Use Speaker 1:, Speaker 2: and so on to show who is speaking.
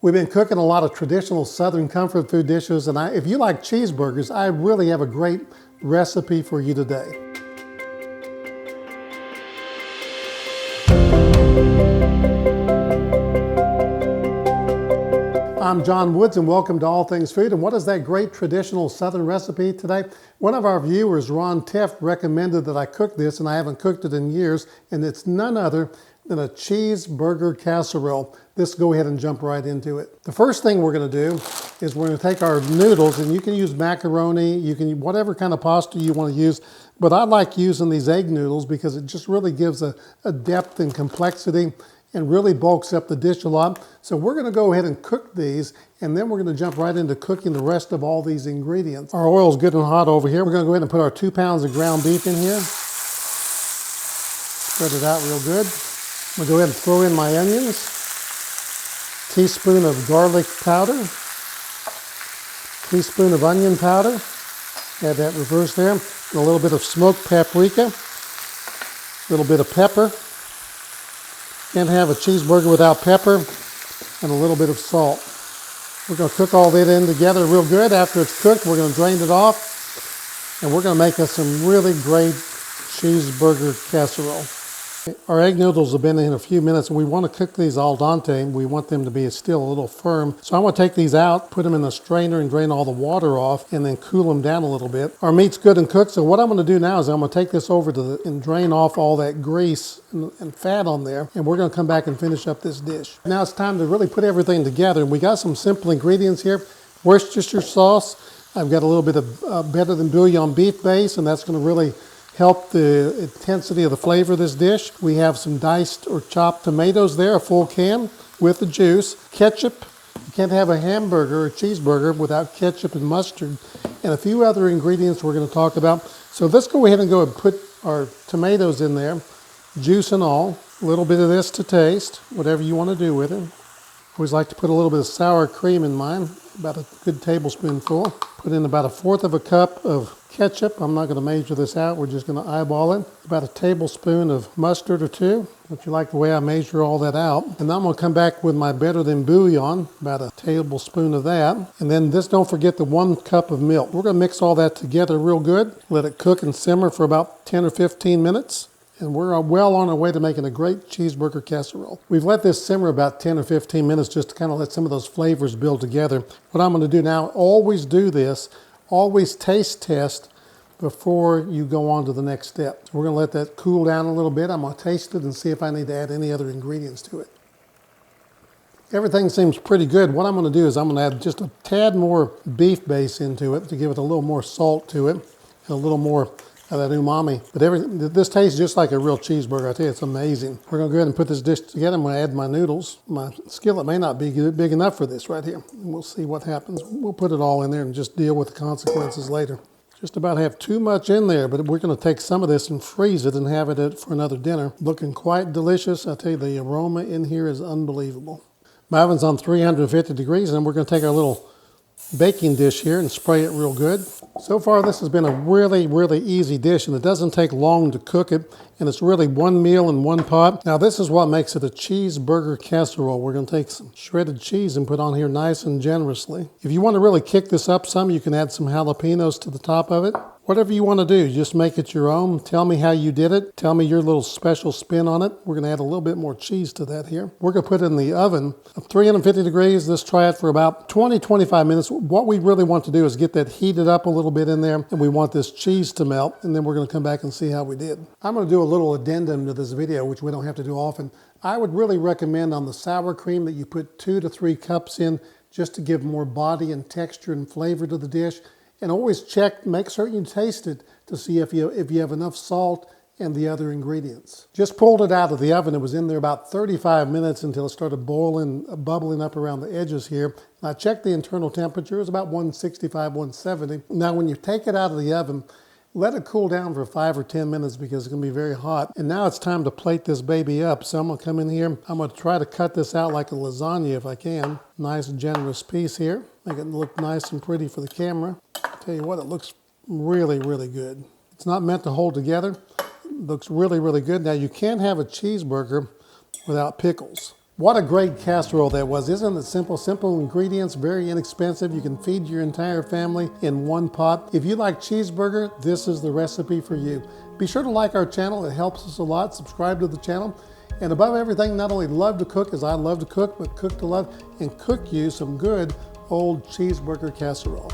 Speaker 1: We've been cooking a lot of traditional Southern comfort food dishes, and if you like cheeseburgers, I really have a great recipe for you today. I'm John Woods, and welcome to All Things Food. And what is that great traditional Southern recipe today? One of our viewers, Ron Teft, recommended that I cook this, and I haven't cooked it in years, and it's none other than a cheeseburger casserole. Let's go ahead and jump right into it. The first thing we're going to do is we're going to take our noodles, and you can use macaroni, you can whatever kind of pasta you want to use, but I like using these egg noodles because it just really gives a depth and complexity and really bulks up the dish a lot. So we're going to go ahead and cook these, and then we're going to jump right into cooking the rest of all these ingredients. Our oil's good and hot over here. We're going to go ahead and put our 2 pounds of ground beef in here. Spread it out real good. I'm going to go ahead and throw in my onions, teaspoon of garlic powder, teaspoon of onion powder, add that reverse there, and a little bit of smoked paprika, a little bit of pepper. Can't have a cheeseburger without pepper, and a little bit of salt. We're going to cook all that in together real good. After it's cooked, we're going to drain it off, and we're going to make us some really great cheeseburger casserole. Our egg noodles have been in a few minutes, and we want to cook these al dente. We want them to be still a little firm. So I'm going to take these out, put them in a strainer, and drain all the water off, and then cool them down a little bit. Our meat's good and cooked, so what I'm going to do now is I'm going to take this over and drain off all that grease and fat on there, and we're going to come back and finish up this dish. Now it's time to really put everything together. We got some simple ingredients here. Worcestershire sauce. I've got a little bit of better than bouillon beef base, and that's going to really help the intensity of the flavor of this dish. We have some diced or chopped tomatoes there, a full can with the juice. Ketchup. You can't have a hamburger or cheeseburger without ketchup and mustard. And a few other ingredients we're going to talk about. So let's go ahead and put our tomatoes in there, juice and all. A little bit of this to taste, whatever you want to do with it. Always like to put a little bit of sour cream in mine, about a good tablespoonful. Put in about 1/4 cup of ketchup. I'm not going to measure this out. We're just going to eyeball it. About a tablespoon of mustard or 2. If you like the way I measure all that out. And then I'm going to come back with my better than bouillon, about a tablespoon of that. And then don't forget the 1 cup of milk. We're going to mix all that together real good. Let it cook and simmer for about 10 or 15 minutes. And we're well on our way to making a great cheeseburger casserole. We've let this simmer about 10 or 15 minutes just to kind of let some of those flavors build together. What I'm going to do now, always do this, always taste test before you go on to the next step. So we're going to let that cool down a little bit. I'm going to taste it and see if I need to add any other ingredients to it. Everything seems pretty good. What I'm going to do is I'm going to add just a tad more beef base into it to give it a little more salt to it and a little more of that umami. But this tastes just like a real cheeseburger. I tell you, it's amazing. We're going to go ahead and put this dish together. I'm going to add my noodles. My skillet may not be big enough for this right here. We'll see what happens. We'll put it all in there and just deal with the consequences later. Just about have too much in there, but we're going to take some of this and freeze it and have it for another dinner. Looking quite delicious. I tell you, the aroma in here is unbelievable. My oven's on 350 degrees, and we're going to take our little baking dish here and spray it real good. So far this has been a really, really easy dish, and it doesn't take long to cook it, and it's really one meal in one pot. Now this is what makes it a cheeseburger casserole. We're going to take some shredded cheese and put on here nice and generously. If you want to really kick this up some, you can add some jalapenos to the top of it. Whatever you want to do, just make it your own. Tell me how you did it. Tell me your little special spin on it. We're going to add a little bit more cheese to that here. We're going to put it in the oven at 350 degrees. Let's try it for about 20-25 minutes. What we really want to do is get that heated up a little bit in there, and we want this cheese to melt, and then we're going to come back and see how we did. I'm going to do a little addendum to this video, which we don't have to do often. I would really recommend on the sour cream that you put 2 to 3 cups in just to give more body and texture and flavor to the dish. And always check, make certain you taste it to see if you have enough salt and the other ingredients. Just pulled it out of the oven. It was in there about 35 minutes until it started boiling, bubbling up around the edges here. And I checked the internal temperature. It was about 165, 170. Now when you take it out of the oven, let it cool down for 5 or 10 minutes because it's going to be very hot. And now it's time to plate this baby up. So I'm going to come in here. I'm going to try to cut this out like a lasagna if I can. Nice generous piece here. Make it look nice and pretty for the camera. Tell you what, it looks really, really good. It's not meant to hold together. It looks really, really good. Now you can't have a cheeseburger without pickles. What a great casserole that was. Isn't it simple? Simple ingredients, very inexpensive. You can feed your entire family in one pot. If you like cheeseburger, this is the recipe for you. Be sure to like our channel. It helps us a lot. Subscribe to the channel. And above everything, not only love to cook as I love to cook, but cook to love and cook you some good old cheeseburger casserole.